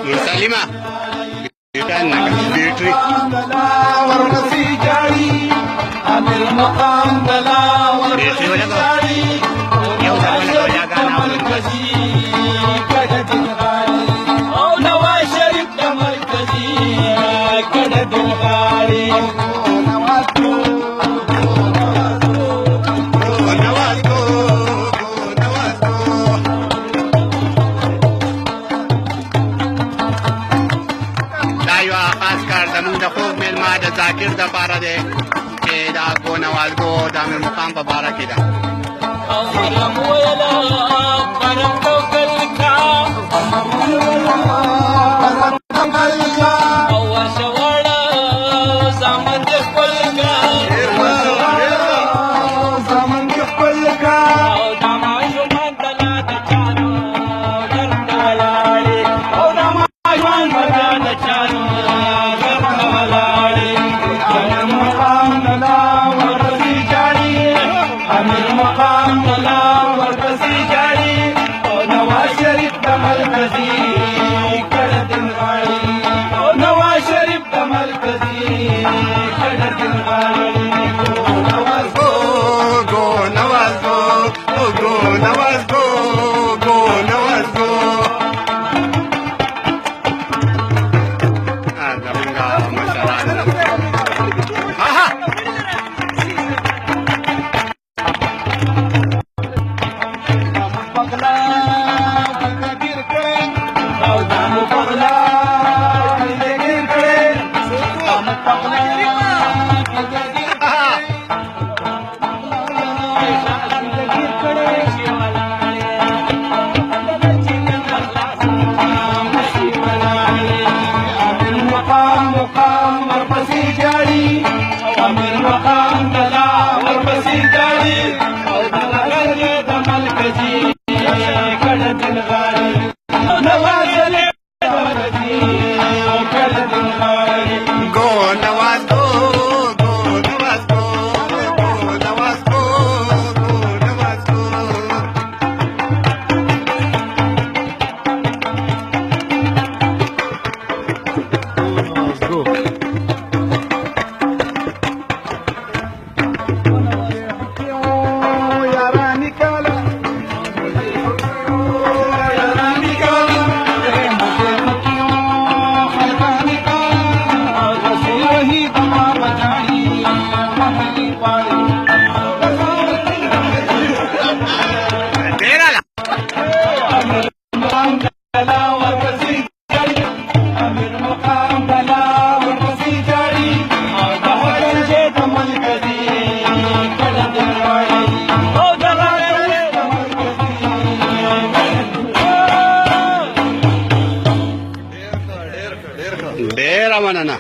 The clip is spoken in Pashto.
مسلمة كأنك بيتري ورقصي جاري أمير مقام دلا ورقصي جاري مركزي كدد الغالي أو نواز شريف ده مركزي كدد الغالي ذاکر د پاره دی چې دا کو نوازګو د امیر مقام په باره کې ده ډېره مننه